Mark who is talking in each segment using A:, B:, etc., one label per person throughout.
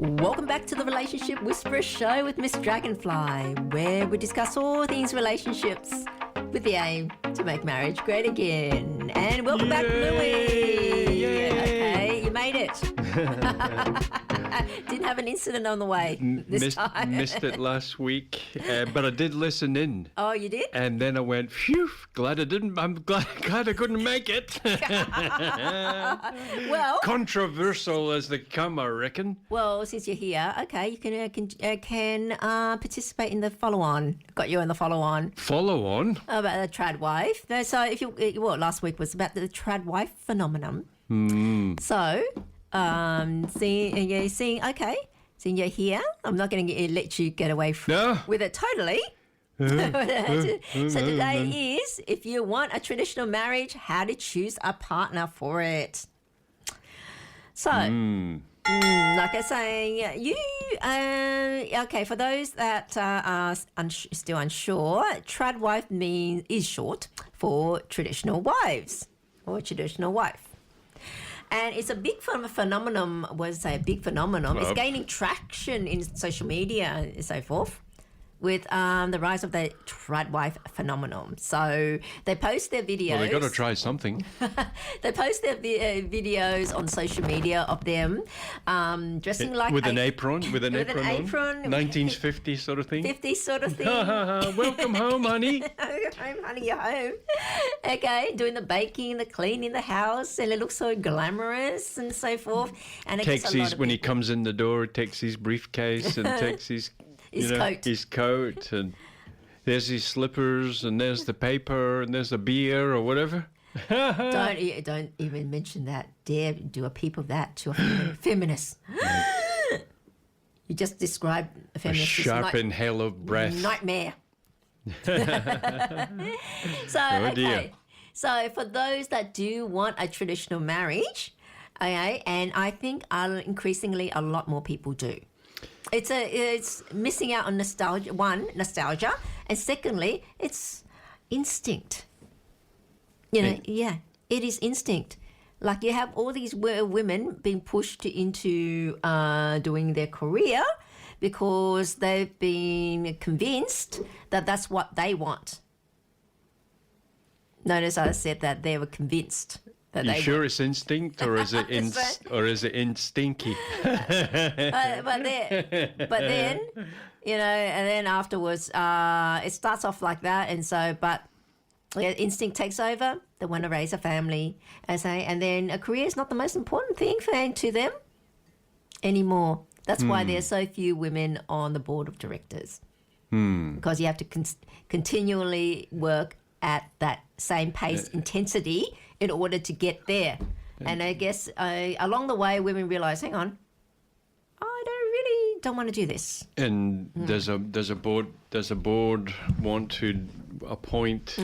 A: Welcome back to the Relationship Whisperer Show with Miss Dragonfly, where we discuss all things relationships with the aim to make marriage great again. And welcome back, Louie.
B: Yay.
A: Okay, you made it. Didn't have an incident on the way this time.
B: Missed it last week, but I did listen in.
A: Oh, you did?
B: And then I went, phew, glad I didn't. I'm glad I couldn't make it.
A: Well,
B: controversial as they come, I reckon.
A: Well, since you're here, okay, you can participate in the follow-on. Got you in the follow-on.
B: Follow-on?
A: About the trad wife. No, so if you, last week was about the trad wife phenomenon. So, seeing, you're here, I'm not going to let you get away with it totally. So today is, if you want a traditional marriage, how to choose a partner for it. So, like I say, for those that are still unsure, trad wife is short for traditional wives or traditional wife. And it's a big phenomenon. It's
B: Well,
A: gaining traction in social media and so forth with the rise of the trad wife phenomenon. So they post their videos.
B: Well, they got to try something.
A: They post their videos on social media of them dressing like
B: with an apron on.
A: 1950
B: sort of thing.
A: 50 sort of thing.
B: Welcome home, honey.
A: Home, honey, you're home. Okay, doing the baking, the cleaning the house, and it looks so glamorous and so forth. And
B: when he comes in the door, takes his briefcase and takes his coat, and there's his slippers, and there's the paper, and there's the beer or whatever.
A: Don't even mention that. Dare do a peep of that to a feminist. You just described a feminist.
B: A sharp inhale of breath.
A: Nightmare.
B: Dear.
A: So for those that do want a traditional marriage, okay, and I think increasingly a lot more people do. It's missing out on nostalgia. One, nostalgia, and secondly, it's instinct. It is instinct. Like you have all these women being pushed into doing their career because they've been convinced that that's what they want. Notice I said that they were convinced.
B: You sure it's instinct, or is it instinky?
A: but then, and then afterwards, it starts off like that, and so, but instinct takes over. They want to raise a family, and then a career is not the most important thing to them anymore. That's why there's so few women on the board of directors, because you have to continually work at that same pace, intensity, in order to get there. And I guess along the way, women realize, hang on, I don't want to do this.
B: And does a board want to appoint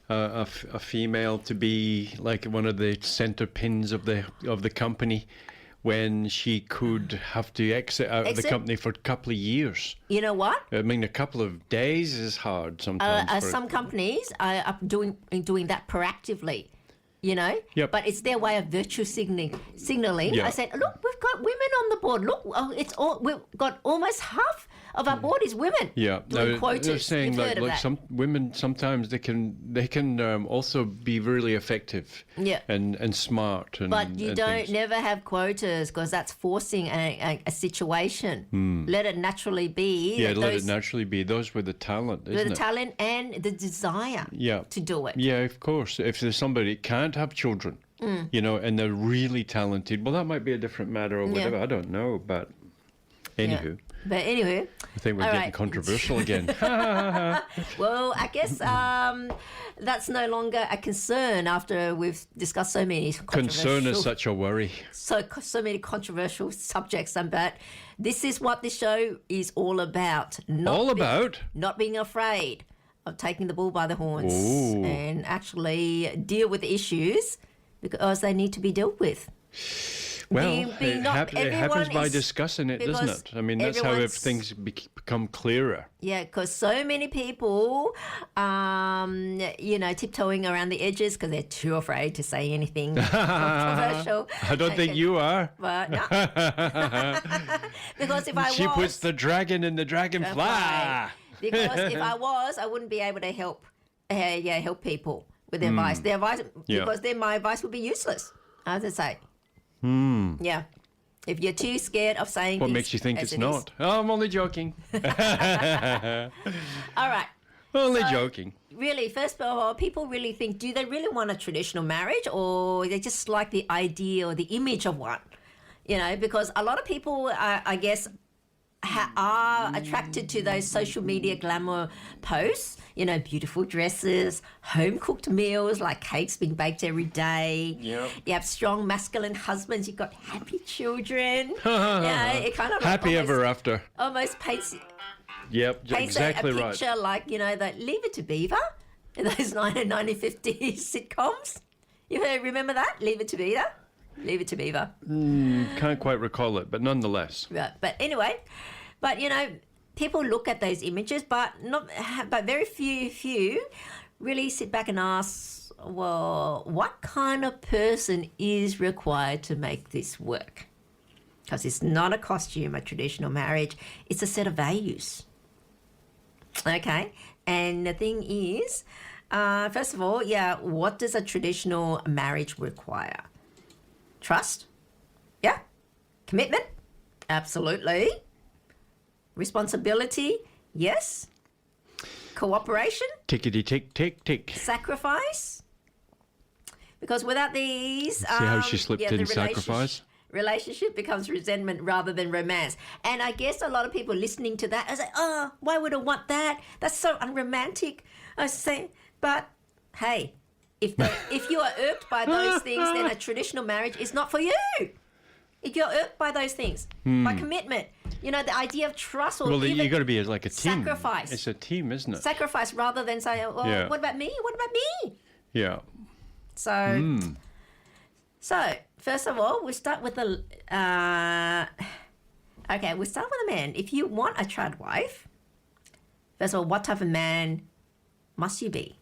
B: a female to be like one of the center pins of the company, when she could have to exit out of the company for a couple of years?
A: You know what?
B: I mean, a couple of days is hard sometimes.
A: Some companies are doing that proactively, Yep. But it's their way of virtue signaling.
B: Yeah.
A: I said, look, we've got women on the board. Look, we've got almost half of our board is women.
B: Yeah.
A: Doing quotas.
B: They're saying some women sometimes they can also be really effective.
A: Yeah.
B: And smart.
A: But you don't never have quotas, because that's forcing a situation. Let it naturally be.
B: Yeah, let it naturally be. Those with the talent, isn't it?
A: The talent and the desire to do it.
B: Yeah, of course. If there's somebody that can't have children, and they're really talented, well, that might be a different matter or whatever. I don't know, but anywho.
A: Yeah. But anyway,
B: I think we're getting controversial again.
A: Well, I guess that's no longer a concern after we've discussed so many
B: Concern is such a worry.
A: So many controversial subjects, but this is what this show is all about. Not being afraid of taking the bull by the horns.
B: Ooh.
A: And actually deal with the issues because they need to be dealt with.
B: Well, it happens by
A: is-
B: discussing it, doesn't
A: because
B: it? I mean, that's how
A: everyone's-
B: things become clearer.
A: Yeah, because so many people, tiptoeing around the edges because they're too afraid to say anything controversial.
B: I don't think you are.
A: But no. Because if I
B: She
A: was,
B: puts the dragon in the dragonfly.
A: because if I was, I wouldn't be able to help people with their advice. Their advice,
B: Yeah.
A: because then my advice would be useless. As I say. Yeah. If you're too scared of saying
B: What
A: things
B: makes you think
A: as
B: it's
A: it is.
B: not? Oh, I'm only joking.
A: All right.
B: Only joking.
A: Really, first of all, people really think, do they really want a traditional marriage, or they just like the idea or the image of one? Because a lot of people, I guess, are attracted to those social media glamour posts, beautiful dresses, home-cooked meals like cakes being baked every day.
B: Yep.
A: You have strong masculine husbands, you've got happy children. It kind of
B: Happy ever after.
A: almost paints
B: Yep, exactly
A: a
B: right.
A: picture like, the Leave It to Beaver in those 1950s sitcoms. You remember that? Leave It to Beaver? Leave It to Beaver.
B: Can't quite recall it, but nonetheless.
A: Right. But anyway, people look at those images, but very few really sit back and ask, well, what kind of person is required to make this work? Because it's not a costume, a traditional marriage. It's a set of values. Okay. And the thing is, first of all, what does a traditional marriage require? Trust? Yeah. Commitment? Absolutely. Responsibility? Yes. Cooperation?
B: Tickety tick tick tick.
A: Sacrifice? Because without these...
B: See how she slipped
A: the
B: in sacrifice?
A: Relationship becomes resentment rather than romance. And I guess a lot of people listening to that are saying, oh, why would I want that? That's so unromantic. I say, but hey, if you are irked by those things, then a traditional marriage is not for you. If you're irked by those things, by commitment, the idea of trust or
B: Well,
A: even
B: you got to be like a team.
A: sacrifice.
B: It's a team, isn't it?
A: Sacrifice rather than say, well,
B: Yeah.
A: what about me? What about me?
B: Yeah.
A: So first of all, we start with the we start with the man. If you want a trad wife, first of all, what type of man must you be?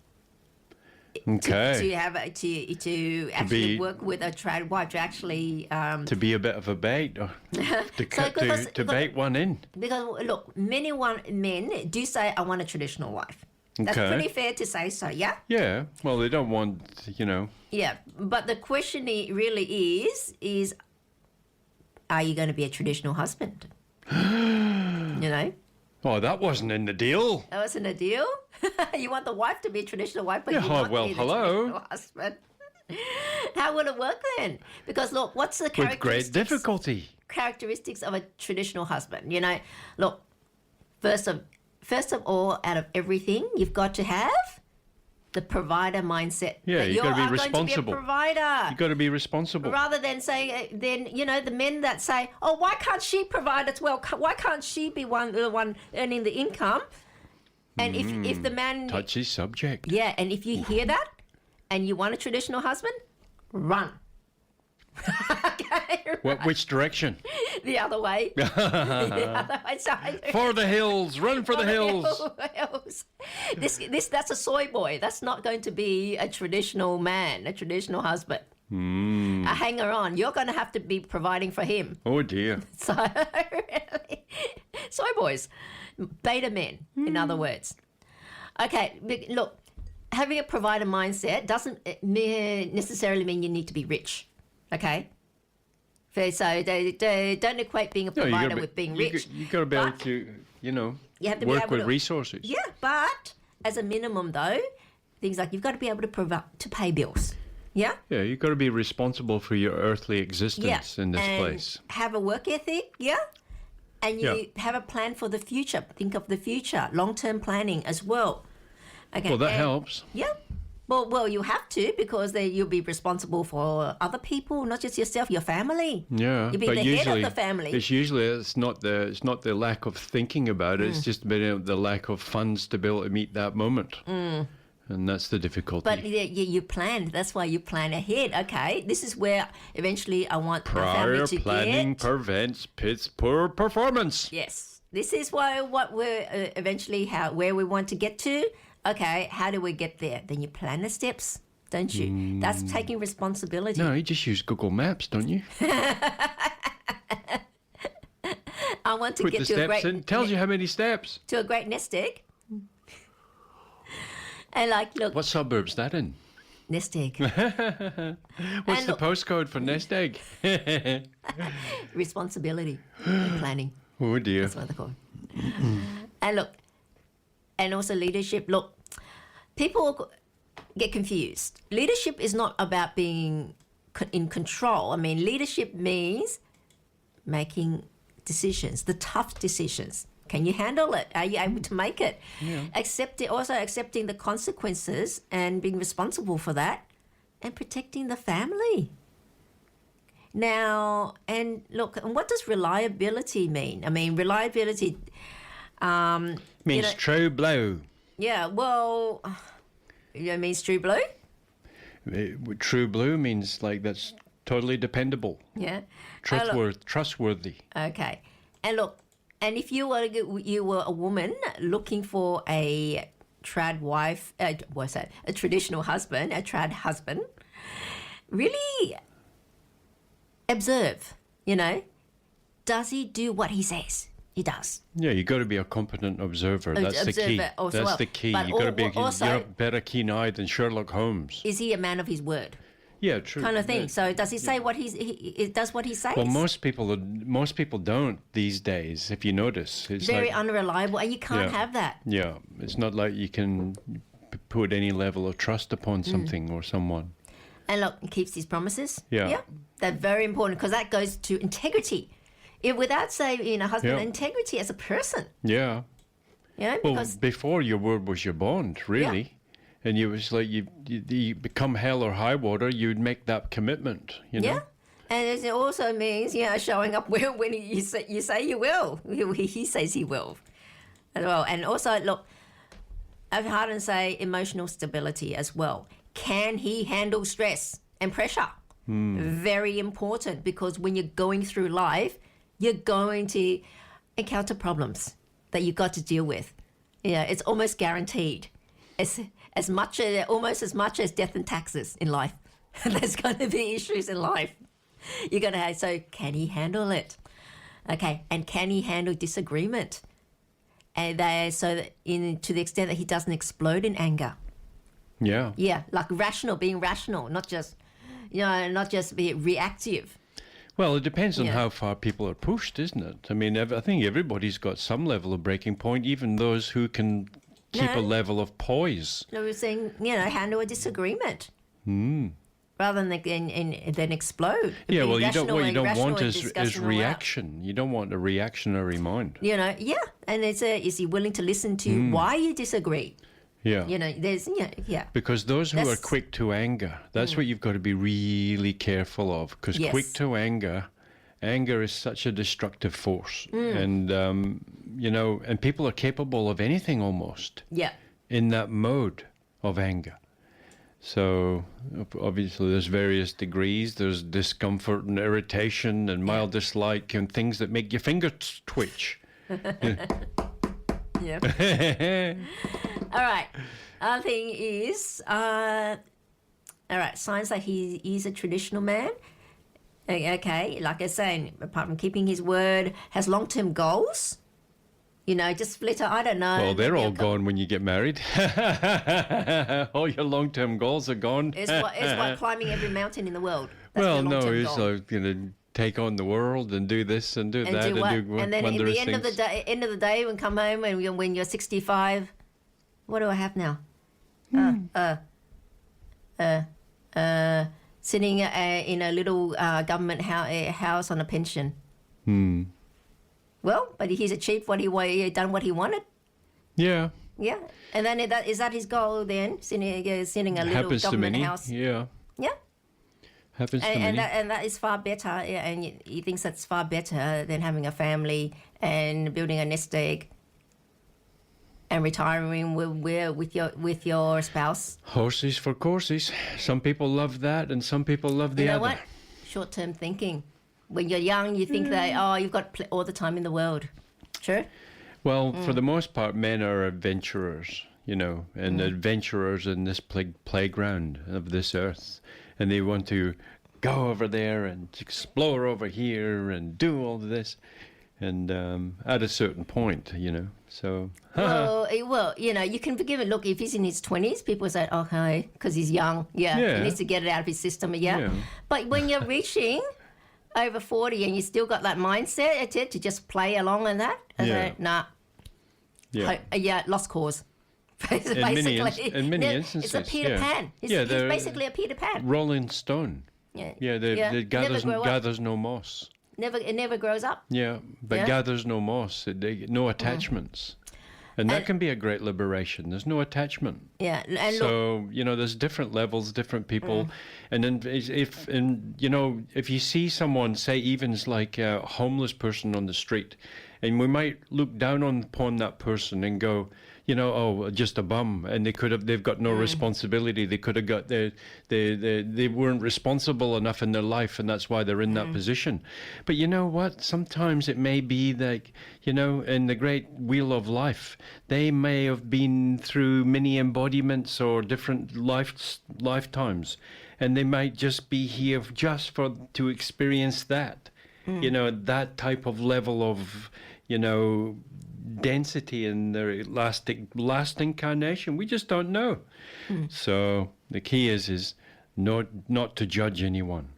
B: Okay.
A: To actually work with a trad wife, to actually
B: To be a bit of a bait, or to bait one in.
A: because look, many men do say, I want a traditional wife. That's
B: Okay.
A: pretty fair to say so, yeah?
B: Yeah. Well, they don't want,
A: Yeah, but the question really is are you going to be a traditional husband?
B: Oh, that wasn't in the deal.
A: That wasn't a deal? You want the wife to be a traditional wife, but
B: Yeah,
A: you not
B: well,
A: be the
B: hello.
A: traditional husband. How will it work then? Because look, what's the
B: With great
A: characteristics
B: difficulty.
A: of a traditional husband? Look, first of all, out of everything, you've got to have the provider mindset.
B: Yeah,
A: that
B: you've
A: you
B: got to be
A: are going to
B: responsible.
A: be a provider.
B: You got to be responsible.
A: Rather than saying, the men that say, oh, why can't she provide as well? Why can't she be the one earning the income? And if the man...
B: Touchy subject.
A: Yeah, and if you hear that and you want a traditional husband, run. Okay,
B: Which direction?
A: the other way. The other way. Sorry.
B: For the hills. Run for the hills.
A: hills. That's a soy boy. That's not going to be a traditional man, a traditional husband. A hanger-on. You're going to have to be providing for him.
B: Oh, dear.
A: So, really, soy boys, beta men, in other words. Okay, look, having a provider mindset doesn't necessarily mean you need to be rich. Okay, so they don't equate being a provider with being rich.
B: You got to be able
A: But
B: to,
A: you have to be
B: work
A: able
B: with
A: to,
B: resources.
A: Yeah, but as a minimum, though, things like you've got to be able to pay bills. Yeah.
B: Yeah, you got to be responsible for your earthly existence in this
A: and
B: place.
A: Have a work ethic. Yeah. And you have a plan for the future. Think of the future, long-term planning as well. Okay.
B: Well, that helps.
A: Yeah. Well, you have to, because you'll be responsible for other people, not just yourself, your family.
B: Yeah,
A: You'll be
B: but
A: the
B: usually
A: head of the family.
B: it's not the lack of thinking about it. It's just the lack of funds to be able to meet that moment. And that's the difficulty.
A: But you planned. That's why you plan ahead. Okay, this is where eventually I want my family
B: Prior
A: to
B: planning
A: get.
B: prevents poor performance.
A: Yes, this is what we're eventually where we want to get to. Okay, how do we get there? Then you plan the steps, don't you? That's taking responsibility.
B: No, you just use Google Maps, don't you?
A: I want to
B: Put
A: get
B: the
A: to a
B: steps
A: great
B: in. Tells you how many steps.
A: to a great nest egg. And like, look,
B: What suburb's that in?
A: nest egg.
B: What's
A: And
B: the
A: look-
B: postcode for nest egg?
A: Responsibility and planning.
B: Oh dear.
A: That's what they call it. And look, and also leadership. Look, people get confused. Leadership is not about being in control. I mean, leadership means making decisions, the tough decisions. Can you handle it? Are you able to make it?
B: Yeah.
A: Accepting the consequences and being responsible for that, and protecting the family. Now, and look, and what does reliability mean? I mean, reliability
B: Means true blue.
A: Yeah, well, it means true blue.
B: True blue means like that's totally dependable,
A: Yeah.
B: trustworthy.
A: Okay. And look, and if you were a woman looking for a trad wife, what's that? A traditional husband, a trad husband, really observe, does he do what he says? He does.
B: Yeah, you got to be a competent observer. That's the key.
A: Also,
B: That's the key.
A: but
B: You got to be.
A: also,
B: You're a better keen eye than Sherlock Holmes.
A: is he a man of his word?
B: Yeah, true.
A: Kind of thing.
B: Yeah.
A: So does he say what he does what he says?
B: Well, most people don't these days. If you notice, it's
A: Very
B: like,
A: unreliable, and you can't
B: Yeah.
A: have that.
B: yeah, it's not like you can put any level of trust upon something or someone.
A: And look, he keeps his promises.
B: Yeah.
A: They're very important because that goes to integrity. Without saying, husband,
B: Yeah.
A: integrity as a person.
B: Yeah. Well,
A: Because
B: before your word was your bond, really. And you was like you become hell or high water, you'd make that commitment. You know.
A: yeah, and it also means showing up when you say you will. He says he will, as well. And also look, I've heard him say emotional stability as well. Can he handle stress and pressure? Very important, because when you're going through life, you're going to encounter problems that you've got to deal with. Yeah, it's almost guaranteed. Almost as much as death and taxes in life. There's going to be issues in life. You're going to have, so can he handle it? Okay, and can he handle disagreement? And to the extent that he doesn't explode in anger.
B: Yeah.
A: Yeah, like being rational, not just be reactive.
B: Well, it depends on
A: Yeah.
B: how far people are pushed, isn't it? I mean, I think everybody's got some level of breaking point, even those who can keep a
A: No.
B: level of poise.
A: No, we're saying, handle a disagreement. Rather than explode.
B: Yeah,
A: Being
B: well,
A: rational
B: what you don't
A: rational
B: want
A: and
B: is
A: discussing all out.
B: reaction. You don't want a reactionary mind.
A: Yeah. And is he willing to listen to why you disagree?
B: Yeah.
A: There's, yeah.
B: Because those who are
A: That's-
B: quick to anger, that's what you've got to be really careful of. Because
A: Yes.
B: quick to anger is such a destructive force. And, and people are capable of anything almost
A: Yeah.
B: in that mode of anger. So obviously there's various degrees. There's discomfort and irritation and mild dislike and things that make your fingers twitch.
A: Yeah. All right. Other thing is, all right, signs that he is a traditional man. Okay, like I was saying, apart from keeping his word, has long-term goals. Just split up. I don't know.
B: Well, they're
A: maybe
B: all gone when you get married. All your long-term goals are gone.
A: It's like climbing every mountain in the world. That's
B: Well,
A: the
B: no,
A: long-term
B: it's
A: goal.
B: like, take on the world and do this and do
A: And
B: that
A: do what?
B: and do
A: And then at
B: wondrous
A: the end of the
B: things.
A: day, when come home and when you're 65, what do I have now? Sitting in a little government house on a pension. Well, but he's achieved he done what he wanted.
B: Yeah,
A: Yeah, and then is that his goal then? Sitting a little
B: happens to
A: government
B: many.
A: house.
B: Yeah,
A: Yeah.
B: happens to
A: And
B: many.
A: that is far better, and he thinks that's far better than having a family and building a nest egg and retiring with your spouse.
B: Horses for courses. Some people love that, and some people love the
A: You know
B: other.
A: what? Short-term thinking. When you're young, you think that, you've got all the time in the world. True?
B: Well, for the most part, men are adventurers, and adventurers in this playground of this earth. And they want to go over there and explore over here and do all this. And at a certain point, so...
A: Well, you can forgive it. Look, if he's in his 20s, people say, okay, because he's young. Yeah, he needs to get it out of his system. Yeah. But when you're reaching over 40 and you still got that mindset to just play along in that, I say, nah. Yeah. Lost cause.
B: In many instances.
A: It's a Peter Pan. He's basically a Peter Pan.
B: Rolling stone. It gathers no moss.
A: It never grows up.
B: Yeah, but gathers no moss. No attachments. And that can be a great liberation. There's no attachment.
A: Yeah. And
B: so, there's different levels, different people. And then if you see someone, say even like a homeless person on the street, and we might look down upon that person and go, just a bum, and they've got no responsibility. They could have got they weren't responsible enough in their life, and that's why they're in that position. But you know what? Sometimes it may be like, in the great wheel of life, they may have been through many embodiments or different lifetimes, and they might just be here just to experience that, that type of level of, density in their last incarnation. We just don't know. So the key is not to judge anyone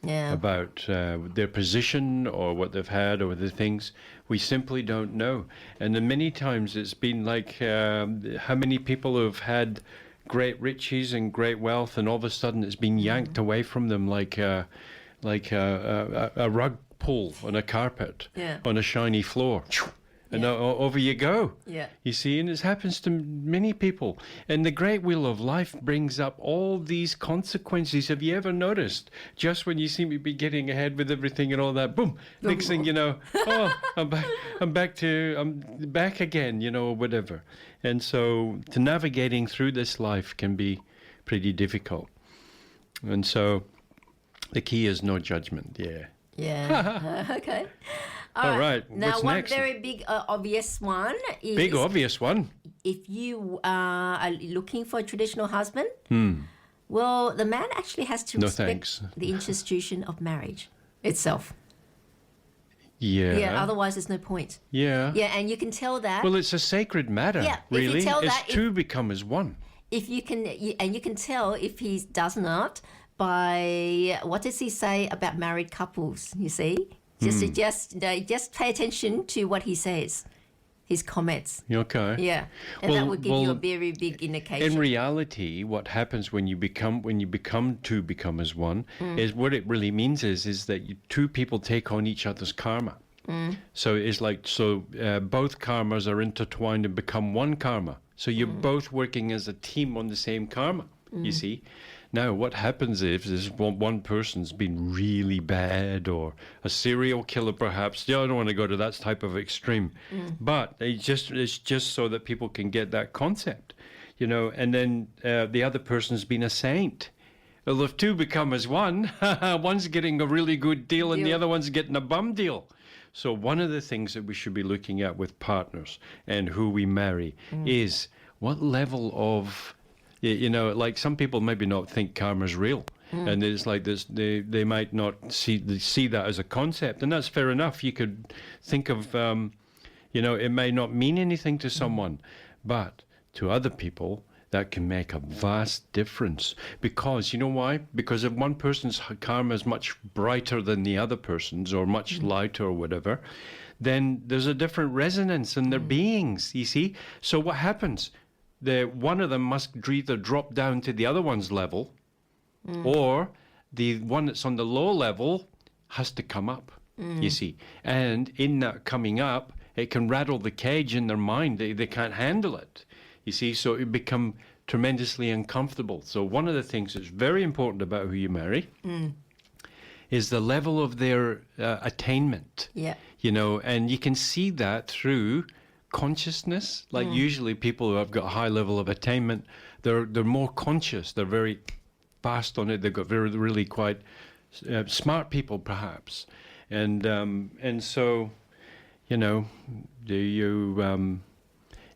B: about their position or what they've had or the things. We simply don't know. And then many times it's been like how many people have had great riches and great wealth, and all of a sudden it's been yanked away from them like a rug pull on a carpet on a shiny floor. And over you go. Yeah. You see, and it happens to many people. And the great wheel of life brings up all these consequences. Have you ever noticed? Just when you seem to be getting ahead with everything and all that, boom, next thing you know, I'm back again, or whatever. And so navigating through this life can be pretty difficult. And so the key is no judgment. Yeah.
A: Yeah. Okay.
B: All right.
A: Now,
B: what's
A: one
B: next?
A: very big, obvious one is...
B: Big, obvious one?
A: If you are looking for a traditional husband, well, the man actually has to respect the institution of marriage itself.
B: Yeah.
A: Yeah, otherwise there's no point.
B: Yeah.
A: Yeah, and you can tell that...
B: Well, it's a sacred matter, really.
A: If you tell
B: it's
A: that,
B: two become as one.
A: If you can, and you can tell if he does not by... What does he say about married couples, you see? Just pay attention to what he says, his comments.
B: Okay.
A: Yeah, and that would give you a very big indication.
B: In reality, what happens when you become as one is what it really means is that two people take on each other's karma. So it's like both karmas are intertwined and become one karma. So you're both working as a team on the same karma. You see. Now, what happens if one person's been really bad or a serial killer, perhaps? I don't want to go to that type of extreme, but it's just so that people can get that concept, and then the other person's been a saint. Well, if two become as one, one's getting a really good deal and the other one's getting a bum deal. So one of the things that we should be looking at with partners and who we marry is what level of... like some people maybe not think karma's real, and it's like this. They might not see that as a concept, and that's fair enough. You could think of, it may not mean anything to someone, but to other people that can make a vast difference. Because you know why? Because if one person's karma is much brighter than the other person's, or much lighter, or whatever, then there's a different resonance in their beings. You see. So what happens? One of them must either drop down to the other one's level, or the one that's on the low level has to come up, you see. And in that coming up, it can rattle the cage in their mind. They can't handle it, you see. So it become tremendously uncomfortable. So one of the things that's very important about who you marry is the level of their attainment. Yeah. And you can see that through consciousness. Like usually people who have got a high level of attainment, they're more conscious. They're very fast on it. They've got really quite smart people, perhaps, and so, you know,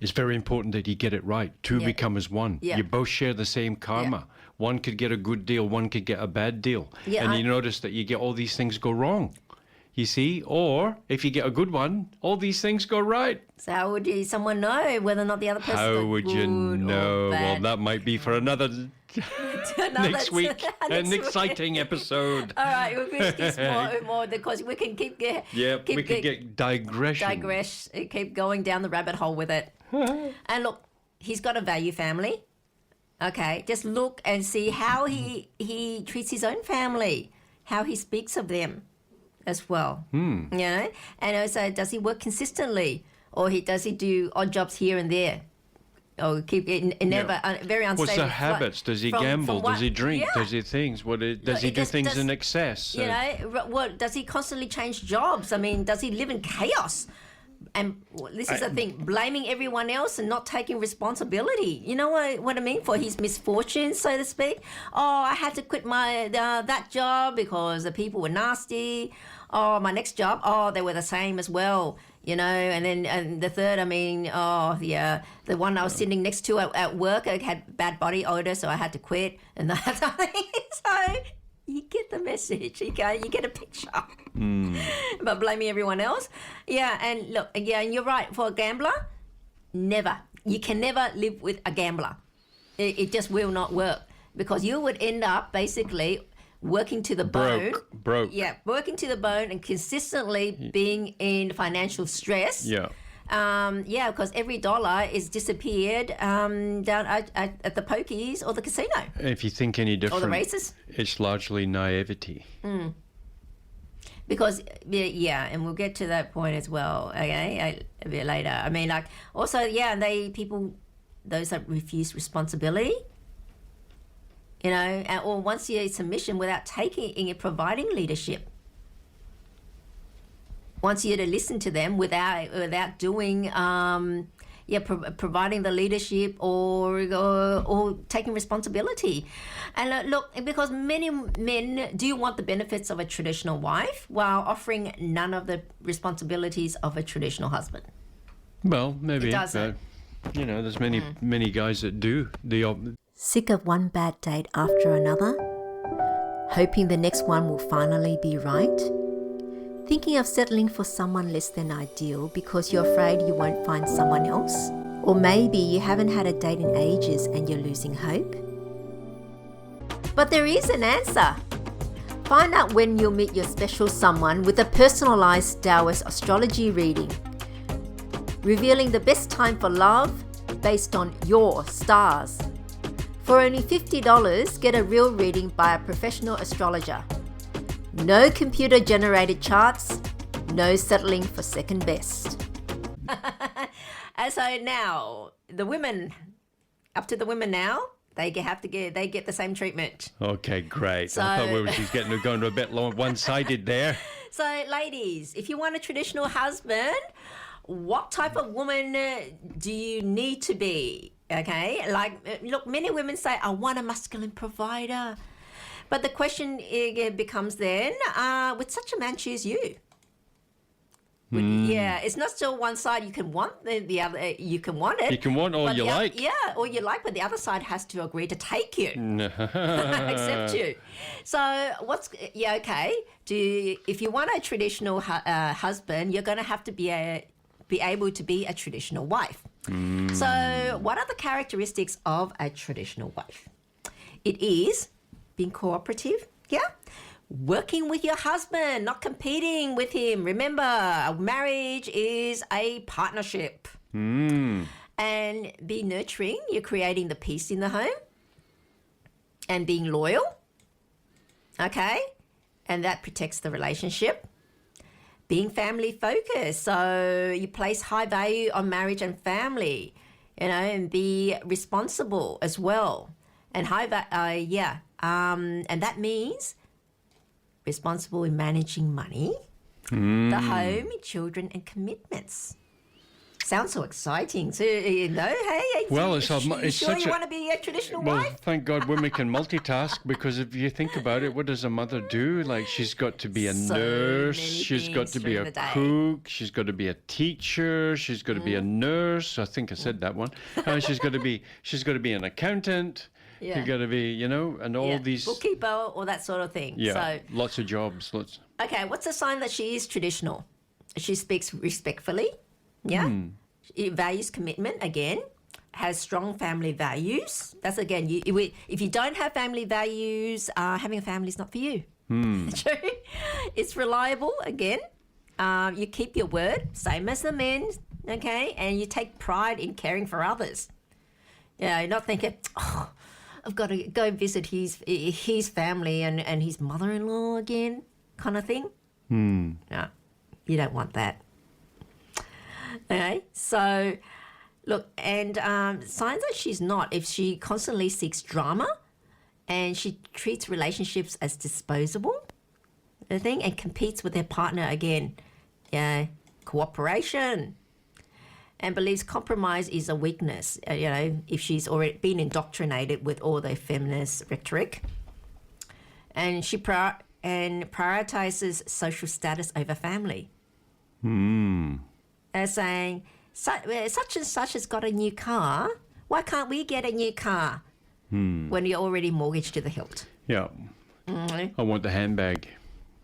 B: it's very important that you get it right. Two become as one.
A: Yeah.
B: You both share the same karma.
A: Yeah.
B: One could get a good deal, one could get a bad deal.
A: Yeah,
B: and you notice that you get all these things go wrong. You see? Or if you get a good one, all these things go right.
A: So how would someone know whether or not the other person
B: How
A: is
B: would
A: good
B: you know?
A: or bad?
B: Well, that might be for another next week. An exciting episode.
A: All right, we'll discuss more because we can keep
B: we could get digression.
A: Keep going down the rabbit hole with it. And look, he's got a value family. Okay, just look and see how he treats his own family, how he speaks of them as well. You know, and also, does he work consistently, or does he do odd jobs here and there? Or keep it never very unstable.
B: What's the habits? Does he gamble? Does he drink?
A: Yeah.
B: Does he things? Does he do things in excess?
A: You know, what does he constantly change jobs? I mean, does he live in chaos? And this is the thing, blaming everyone else and not taking responsibility. You know what I mean? For his misfortunes, so to speak. Oh, I had to quit my that job because the people were nasty. Oh, my next job, they were the same as well. You know, and the third, I mean, the one I was sitting next to at work, I had bad body odor, so I had to quit. And that's so you get the message, you get a picture. But blaming everyone else. Yeah, and look, and you're right, for a gambler, you can never live with a gambler. It just will not work, because you would end up basically working to the bone.
B: Broke.
A: Yeah, working to the bone and consistently being in financial stress.
B: Yeah.
A: Because every dollar is disappeared down at the pokies or the casino.
B: If you think any different,
A: or the races.
B: It's largely naivety.
A: Because, and we'll get to that point as well, okay, a bit later. I mean, like, also, those that refuse responsibility, you know, or once you're submission without providing leadership. Wants you to listen to them without doing, providing the leadership or taking responsibility. And look, because many men do want the benefits of a traditional wife while offering none of the responsibilities of a traditional husband.
B: Well, maybe.
A: It doesn't.
B: You know, there's many guys that do.
C: Sick of one bad date after another? Hoping the next one will finally be right? Thinking of settling for someone less than ideal because you're afraid you won't find someone else? Or maybe you haven't had a date in ages and you're losing hope?
A: But there is an answer. Find out when you'll meet your special someone with a personalised Taoist astrology reading, revealing the best time for love based on your stars. For only $50, get a real reading by a professional astrologer. No computer-generated charts, no settling for second best. And so now, the women, up to the women now, they get the same treatment.
B: Okay, great.
A: So,
B: I thought she was going a bit one-sided there.
A: So, ladies, if you want a traditional husband, what type of woman do you need to be? Okay, like, look, many women say, I want a masculine provider. But the question becomes then, would such a man choose you? Yeah, it's not still one side you can want, the other, you can want it.
B: You can want all you like.
A: Yeah, all you like, but the other side has to agree to take you. Accept you. So if you want a traditional husband, you're going to have to be able to be a traditional wife. So what are the characteristics of a traditional wife? It is being cooperative, working with your husband, not competing with him. Remember, a marriage is a partnership. And be nurturing, you're creating the peace in the home. And being loyal, okay? And that protects the relationship. Being family focused, so you place high value on marriage and family, you know, and be responsible as well. And and that means responsible in managing money, the home, children, and commitments. Sounds so exciting too, you know. Hey,
B: Well,
A: you
B: it's
A: sure
B: such
A: you
B: a-
A: want to be a traditional
B: Well,
A: wife?
B: thank God women can multitask, because if you think about it, what does a mother do? Like, she's got to be a
A: So
B: nurse,
A: many
B: she's got
A: things
B: to be
A: during
B: a
A: the day.
B: cook, she's got to be a teacher, she's got to be a nurse. I think I said that one. She's got to be an accountant.
A: Yeah.
B: You got to be, and all these.
A: bookkeeper, all that sort of thing.
B: Yeah,
A: So,
B: lots of jobs. Lots.
A: okay, what's a sign that she is traditional? She speaks respectfully. Yeah. It values commitment again. Has strong family values. That's again, if you don't have family values, having a family is not for you. True. It's reliable again. You keep your word, same as the men. Okay, and you take pride in caring for others. You're not thinking, oh, I've got to go visit his family and his mother-in-law again, kind of thing. No, you don't want that. Okay, so look, and signs that she's not, if she constantly seeks drama and she treats relationships as disposable, the thing, and competes with her partner again. Yeah, cooperation. And believes compromise is a weakness, if she's already been indoctrinated with all the feminist rhetoric. And she prioritizes social status over family. They're saying, such and such has got a new car. Why can't we get a new car when you're already mortgaged to the hilt?
B: Yeah. I want the handbag.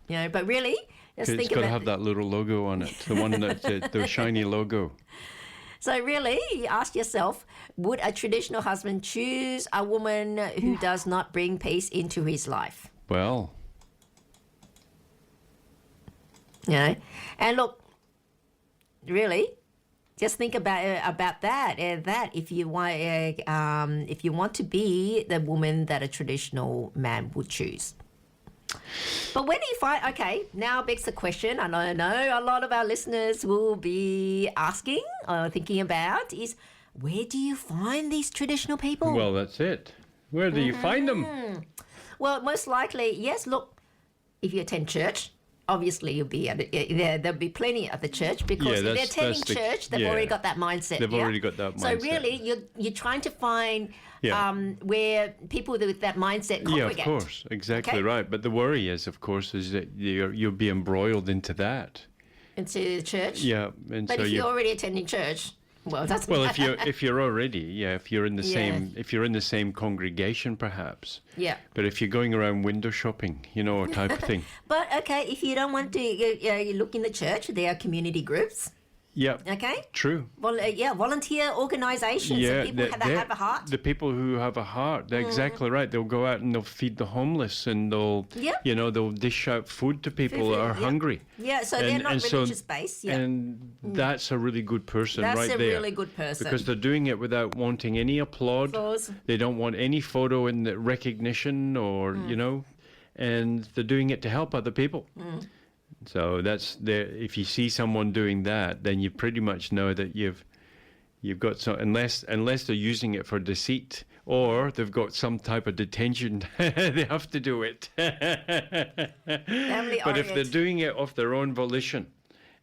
A: But really, just
B: It's
A: think
B: got to
A: about
B: have that little logo on it, the one that the shiny logo.
A: So really, you ask yourself, would a traditional husband choose a woman who does not bring peace into his life?
B: Well,
A: And look, really, just think about that. That if you want to be the woman that a traditional man would choose. But where do you find? Okay, now begs the question. And I know a lot of our listeners will be asking or thinking about is, where do you find these traditional people?
B: well, that's it. Where do you find them?
A: Well, most likely, yes. Look, if you attend church, obviously you'll be there'll be plenty at the church, because
B: Yeah,
A: if they're
B: that's
A: attending
B: the-
A: church, they've
B: yeah.
A: already got that mindset.
B: They've already got that
A: So
B: mindset.
A: really, you're trying to find
B: Yeah.
A: where people with that mindset
B: Yeah,
A: congregate.
B: of course, exactly
A: Okay.
B: right. But the worry is, of course, is that you'll be embroiled into that.
A: Into the church.
B: Yeah, and
A: But
B: so
A: if you're already attending church, well, that's
B: well, if you're already, if you're in the
A: Yeah.
B: same congregation, perhaps.
A: yeah.
B: But if you're going around window shopping, type of thing.
A: But okay, if you don't want to, you look in the church. There are community groups.
B: Yeah.
A: Okay.
B: True.
A: Well, volunteer organisations.
B: Yeah,
A: People that have a heart.
B: The people who have a heart, they're exactly right. They'll go out and they'll feed the homeless, and they'll,
A: Yeah.
B: they'll dish out food to people that are
A: yeah.
B: hungry.
A: Yeah, so they're not religious based. Yeah.
B: And that's a really good person
A: That's
B: right
A: a
B: there.
A: really good person.
B: Because they're doing it without wanting any applaud.
A: Applause.
B: They don't want any photo in the recognition or, and they're doing it to help other people. So if you see someone doing that, then you pretty much know that you've got some, unless they're using it for deceit, or they've got some type of detention, they have to do it. But if they're doing it of their own volition,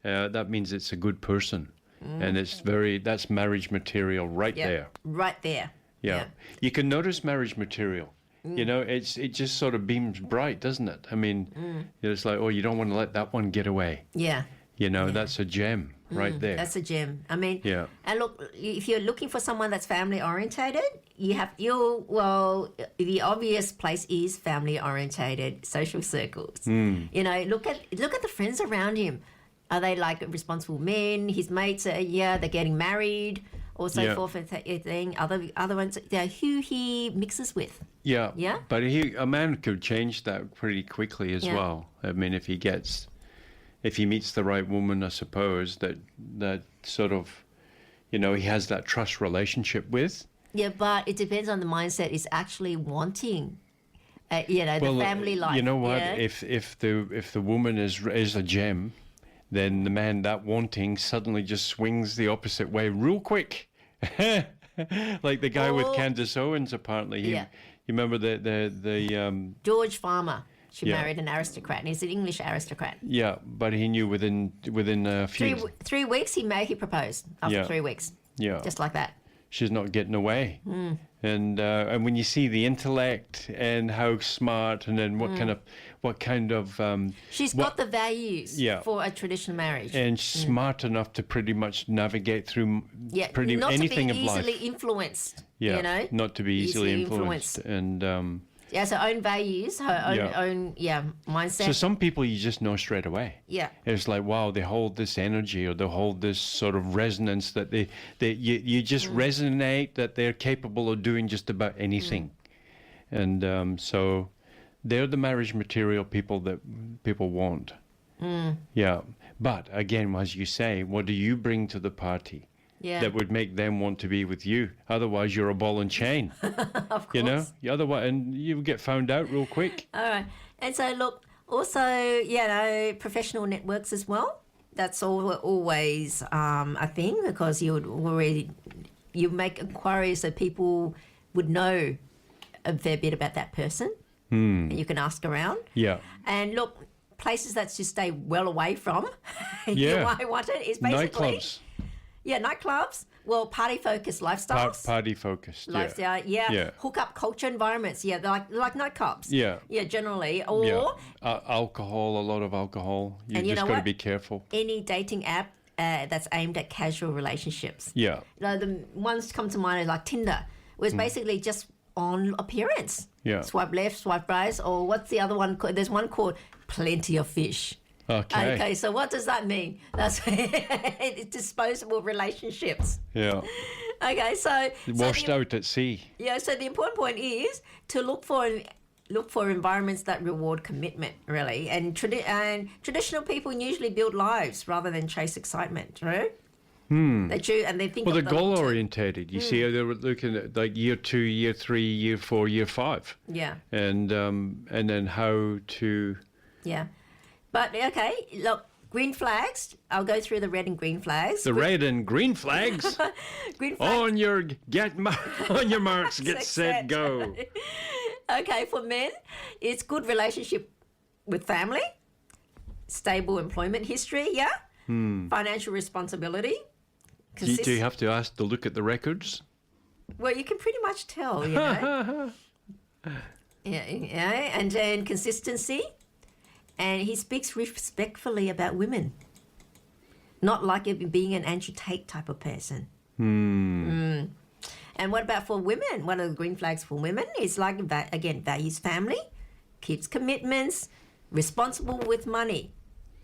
B: that means it's a good person. And that's marriage material right there.
A: Right there.
B: Yeah. You can notice marriage material. It just sort of beams bright, doesn't it? I mean, it's like, oh, you don't want to let that one get away.
A: Yeah.
B: That's a gem right there.
A: That's a gem. I mean,
B: Yeah.
A: And look, if you're looking for someone that's family orientated, the obvious place is family orientated social circles. Look at the friends around him. Are they like responsible men? His mates are, they're getting married, or so forth and thing. Other ones, they're who he mixes with.
B: Yeah.
A: Yeah?
B: But a man could change that pretty quickly as
A: Yeah.
B: well. I mean, if he meets the right woman, I suppose, that sort of, he has that trust relationship with.
A: Yeah, but it depends on the mindset. Is actually wanting, the family life.
B: You know what?
A: Yeah?
B: If the woman is a gem, then the man that wanting suddenly just swings the opposite way real quick. Like the guy with Candace Owens, apparently. You remember the
A: George Farmer. She married an aristocrat, and he's an English aristocrat.
B: Yeah, but he knew within a few...
A: 3 weeks he proposed after 3 weeks.
B: Yeah.
A: Just like that.
B: She's not getting away. And when you see the intellect and how smart, and then what kind of
A: she's got the values for a traditional marriage,
B: and smart enough to pretty much navigate through pretty
A: not
B: anything
A: to be
B: of life.
A: easily influenced.
B: Yeah,
A: you know,
B: not to be easily influenced. And
A: her own values, her own mindset.
B: so some people you just know straight away.
A: Yeah,
B: it's like, wow, they hold this energy, or they hold this sort of resonance that you just resonate that they're capable of doing just about anything. And so they're the marriage material people that people want. Yeah, but again, as you say, what do you bring to the party that would make them want to be with you? Otherwise, you're a ball and chain.
A: of course.
B: You know, otherwise, and you get found out real quick.
A: All right, and so look, also, professional networks as well. That's always a thing, because you make inquiries so people would know a fair bit about that person. And you can ask around.
B: Yeah.
A: And look, places that you stay well away from, you might want it, is basically...
B: Nightclubs.
A: Yeah, nightclubs. Well, party-focused lifestyles.
B: Party-focused,
A: lifestyle, Hook-up culture environments, they're like nightclubs.
B: Yeah.
A: Yeah, generally. Or...
B: alcohol, a lot of alcohol. You just got to be careful.
A: Any dating app that's aimed at casual relationships.
B: Yeah.
A: The ones come to mind are like Tinder, where it's basically just on appearance.
B: Yeah.
A: Swipe left, swipe right, or what's the other one called? There's one called Plenty of Fish. Okay, so what does that mean? That's disposable relationships.
B: Yeah.
A: Okay, so
B: washed out at sea.
A: Yeah, so the important point is to look for environments that reward commitment, really. And traditional people usually build lives rather than chase excitement, right? They think.
B: Well, they're goal orientated. You see how they're looking at like year 2, year 3, year 4, year 5.
A: Yeah.
B: And then how to.
A: Yeah, but okay. Look, green flags. I'll go through the red and green flags.
B: The red and green flags.
A: Green flags.
B: On your marks, get set, go.
A: Okay, for men, it's good relationship with family, stable employment history. Yeah. Financial responsibility.
B: Do you have to look at the records?
A: Well, you can pretty much tell, you know. And then consistency. And he speaks respectfully about women. Not like it being an Andrew Tate type of person. And what about for women? One of the green flags for women is like, again, values family, keeps commitments, responsible with money.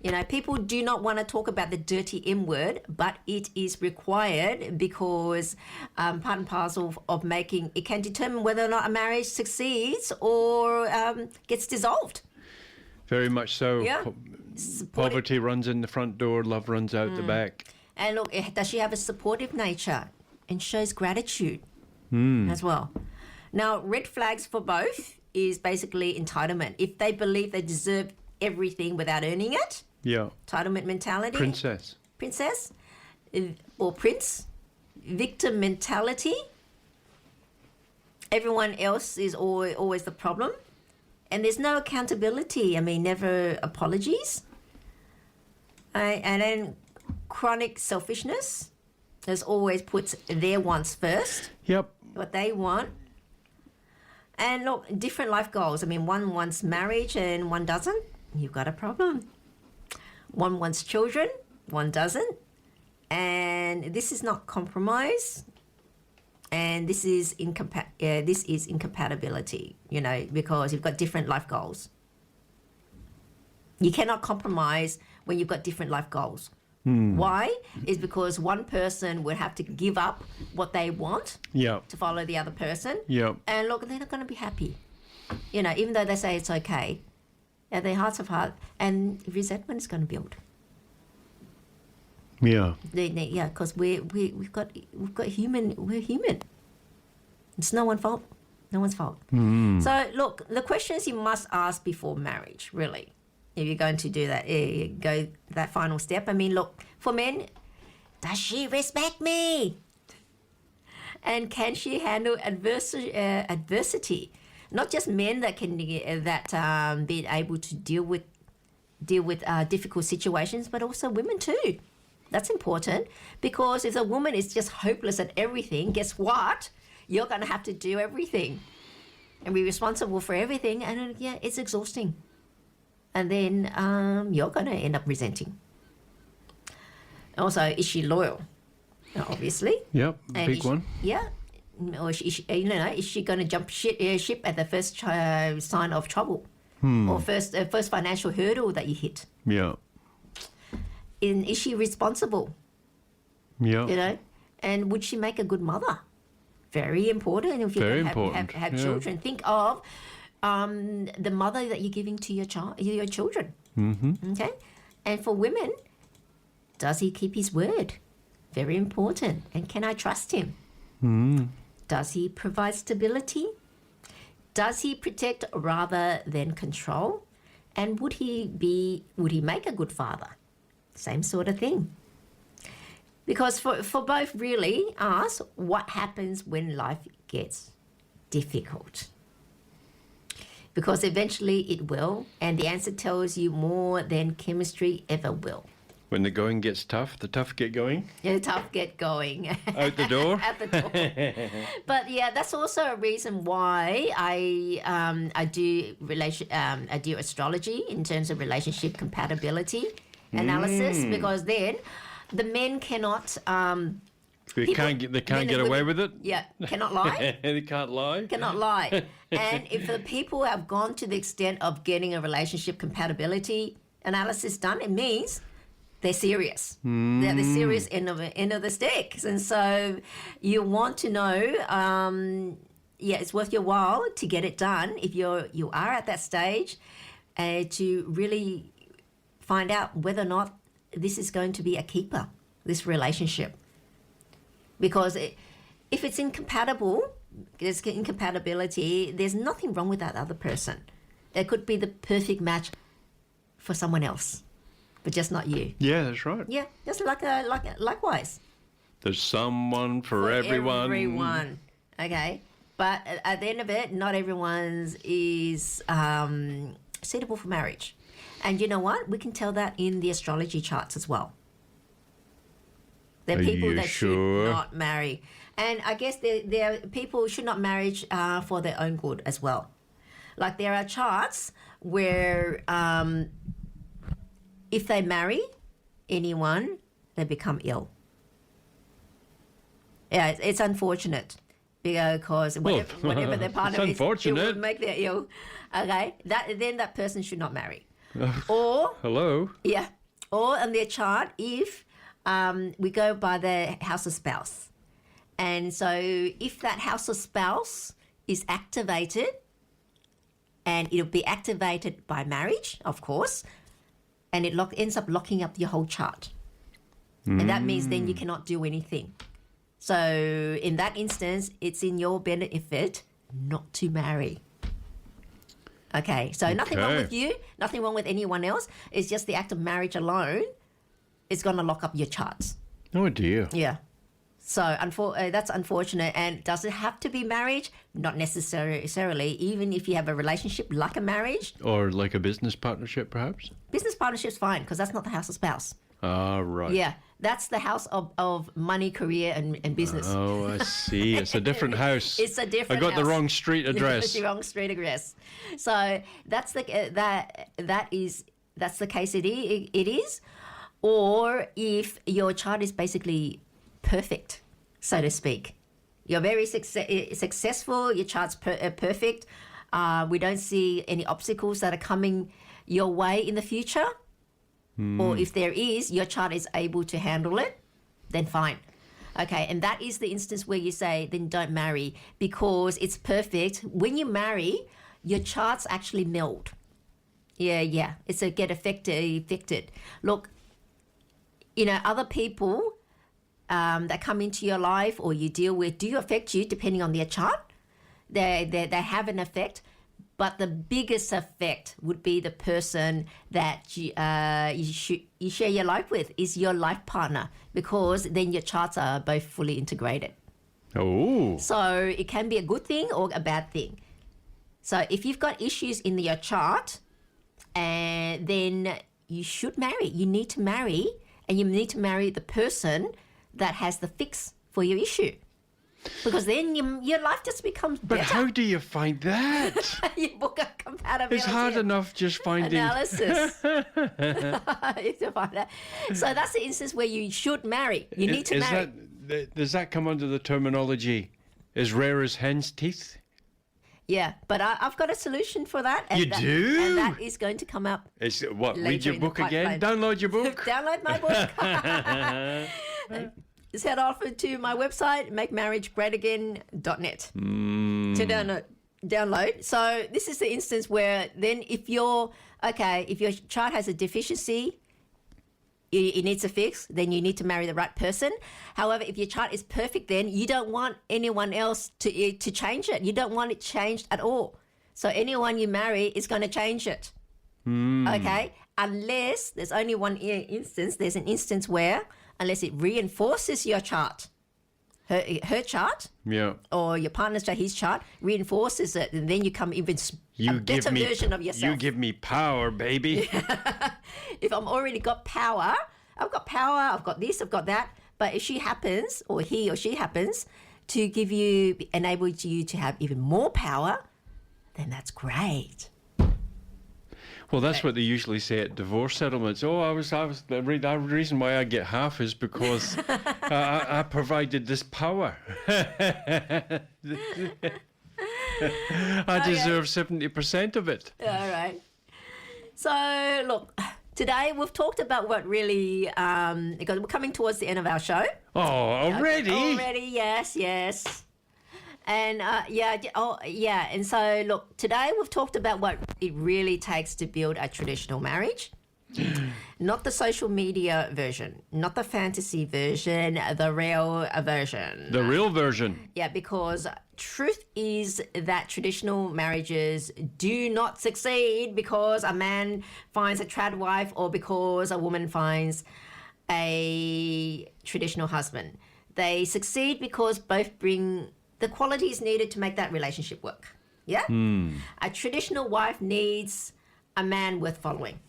A: You know, people do not want to talk about the dirty M word, but it is required because part and parcel of making, it can determine whether or not a marriage succeeds or gets dissolved.
B: Very much so.
A: Yeah.
B: Poverty runs in the front door, love runs out the back.
A: And look, does she have a supportive nature and shows gratitude as well? Now, red flags for both is basically entitlement. If they believe they deserve everything without earning it.
B: Yeah.
A: Entitlement mentality.
B: Princess.
A: Or prince. Victim mentality. Everyone else is always the problem. And there's no accountability. I mean, never apologies. And then chronic selfishness. There's always puts their wants first.
B: Yep.
A: What they want. And look, different life goals. I mean, one wants marriage and one doesn't. You've got a problem. One wants children, one doesn't. And this is not compromise. And this is incompatibility, you know, because you've got different life goals. You cannot compromise when you've got different life goals. Why? Is because one person would have to give up what they want to follow the other person. And look, they're not going to be happy. You know, even though they say it's okay, their hearts of heart, and resentment is going to build. Yeah, because we've got human. We're human. It's no one's fault. No one's fault. So look, the questions you must ask before marriage, really, if you're going to do that, go that final step. I mean, look, for men, does she respect me? And can she handle adversity? Not just men that can be able to deal with difficult situations, but also women too. That's important, because if a woman is just hopeless at everything, guess what? You're going to have to do everything and be responsible for everything, and it's exhausting. And then you're going to end up resenting. Also, is she loyal? Obviously.
B: Yep, big one.
A: Yeah. Or is she going to jump ship at the first sign of trouble, or first financial hurdle that you hit?
B: Yeah.
A: Is she responsible?
B: Yeah.
A: And would she make a good mother? Very important. If you're going to have children, think of the mother that you're giving to your children.
B: Mm-hmm.
A: Okay, and for women, does he keep his word? Very important. And can I trust him?
B: Mm.
A: Does he provide stability? Does he protect rather than control? And would he make a good father? Same sort of thing. Because for both, really, ask what happens when life gets difficult. Because eventually it will, and the answer tells you more than chemistry ever will.
B: When the going gets tough, the tough get going.
A: Yeah, the tough get going.
B: Out the door.
A: Out the door. But yeah, that's also a reason why I do astrology in terms of relationship compatibility analysis, because then the men cannot.
B: They can't get away with it.
A: Yeah, cannot lie.
B: They can't lie.
A: Cannot lie. And if the people have gone to the extent of getting a relationship compatibility analysis done, it means they're serious. They're the serious end of the stick. And so you want to know, it's worth your while to get it done if you are at that stage, to really find out whether or not this is going to be a keeper, this relationship. Because if it's incompatible, there's incompatibility, there's nothing wrong with that other person. It could be the perfect match for someone else, but just not you.
B: Yeah, that's right.
A: Yeah, just likewise.
B: There's someone for everyone.
A: Everyone, okay. But at the end of it, not everyone's is suitable for marriage. And you know what? We can tell that in the astrology charts as well. There are people that should not marry. And I guess there are people who should not marry for their own good as well. Like there are charts where if they marry anyone, they become ill. Yeah, it's unfortunate because whatever their partner is, it will make them ill. Okay, then that person should not marry. Or
B: hello.
A: Yeah, or on their chart, if we go by the house of spouse, and so if that house of spouse is activated, and it'll be activated by marriage, of course, and it ends up locking up your whole chart, and that means then you cannot do anything. So in that instance, it's in your benefit not to marry. Okay, so nothing wrong with you, nothing wrong with anyone else. It's just the act of marriage alone is going to lock up your charts.
B: Oh dear.
A: Yeah. So that's unfortunate. And does it have to be marriage? Not necessarily. Even if you have a relationship like a marriage.
B: Or like a business partnership, perhaps?
A: Business partnership's fine because that's not the house of spouse.
B: Ah, right.
A: Yeah, that's the house of money, career, and business.
B: Oh, I see. It's a different house.
A: It's a different
B: house. I got the
A: house.
B: wrong street address.
A: It's the wrong street address. So that's the case. It is. Or if your chart is basically perfect, so to speak, you're very successful. Your chart's perfect. We don't see any obstacles that are coming your way in the future. Or if there is, your chart is able to handle it, then fine. Okay, and that is the instance where you say, then don't marry because it's perfect. When you marry, your charts actually meld. Yeah, it's a get affected. Look, other people that come into your life or you deal with do affect you depending on their chart. They have an effect. But the biggest effect would be the person that you share your life with is your life partner, because then your charts are both fully integrated.
B: Oh.
A: So it can be a good thing or a bad thing. So if you've got issues in your chart, and then you should marry. You need to marry, and you need to marry the person that has the fix for your issue. Because then your life just becomes better.
B: But how do you find that?
A: You book a compatibility.
B: It's hard enough just finding
A: analysis. To find that. So that's the instance where you should marry. You need to marry.
B: Does that come under the terminology as rare as hen's teeth?
A: Yeah, but I've got a solution for that. And
B: You do?
A: And that is going to come up.
B: It's what?
A: Later
B: Read your
A: in the
B: book again?
A: pipeline.
B: Download your book?
A: Download my book. Just head off to my website, makemarriagegreatagain.net to download. So this is the instance where then if your chart has a deficiency, it needs a fix, then you need to marry the right person. However, if your chart is perfect, then you don't want anyone else to change it. You don't want it changed at all. So anyone you marry is going to change it. Okay? Unless there's only one instance. There's an instance where, unless it reinforces your chart, her chart, or your partner's chart, his chart, reinforces it, and then you come even a better version of yourself.
B: You give me power, baby.
A: If I'm already got power, I've got this, I've got that. But if she happens, or he or she happens, to enable you to have even more power, then that's great.
B: Well, that's what they usually say at divorce settlements. Oh, the reason why I get half is because I provided this power. I deserve 70% of it.
A: All right. So, look, today we've talked about what really, because we're coming towards the end of our show.
B: Oh, already?
A: Already, yes. And and so look, today we've talked about what it really takes to build a traditional marriage. Not the social media version, not the fantasy version, the real version.
B: The real version.
A: Yeah, because truth is that traditional marriages do not succeed because a man finds a trad wife or because a woman finds a traditional husband. They succeed because both bring the qualities needed to make that relationship work. Yeah? A traditional wife needs a man worth following.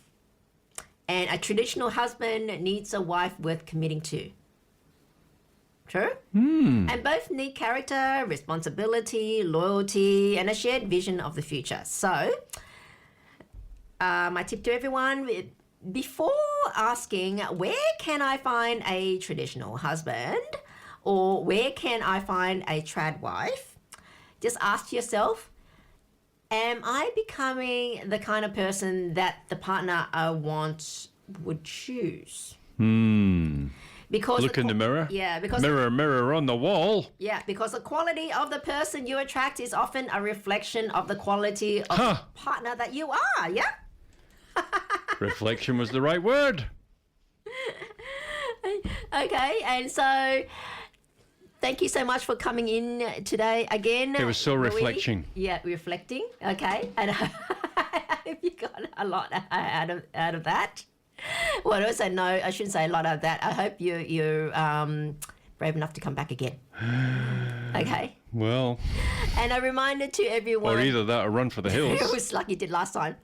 A: And a traditional husband needs a wife worth committing to. True? And both need character, responsibility, loyalty, and a shared vision of the future. So, my tip to everyone, before asking, where can I find a traditional husband? Or where can I find a trad wife? Just ask yourself, am I becoming the kind of person that the partner I want would choose? Because
B: look in the mirror.
A: Yeah, because
B: mirror on the wall.
A: Yeah, because the quality of the person you attract is often a reflection of the quality of the partner that you are. Yeah.
B: Reflection was the right word.
A: Okay, and so thank you so much for coming in today again.
B: It was so reflecting.
A: Yeah, reflecting. Okay, and I hope you got a lot out of that. Well, I shouldn't say a lot of that. I hope you're brave enough to come back again. Okay.
B: Well.
A: And a reminder to everyone.
B: Or either that or run for the hills.
A: It was like you did last time.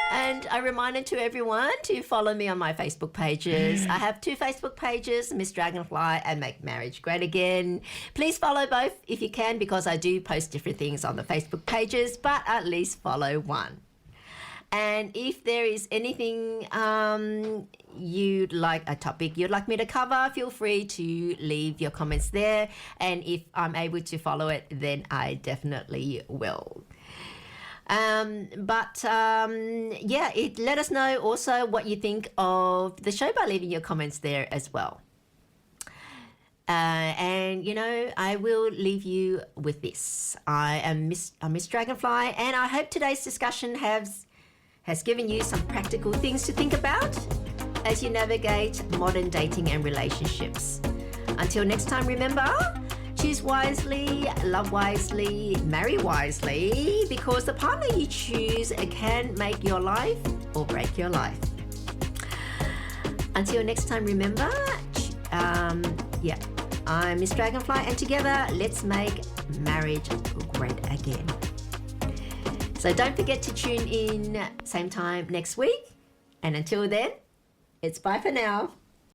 A: And a reminder to everyone to follow me on my Facebook pages. I have 2 Facebook pages, Miss Dragonfly and Make Marriage Great Again. Please follow both if you can, because I do post different things on the Facebook pages, but at least follow one. And if there is anything you'd like, a topic you'd like me to cover, feel free to leave your comments there. And if I'm able to follow it, then I definitely will. Let us know also what you think of the show by leaving your comments there as well. And I will leave you with this. I'm Miss Dragonfly, and I hope today's discussion has given you some practical things to think about as you navigate modern dating and relationships. Until next time, remember, choose wisely, love wisely, marry wisely, because the partner you choose can make your life or break your life. Until next time, remember, I'm Miss Dragonfly, and together, let's make marriage great again. So don't forget to tune in same time next week. And until then, it's bye for now.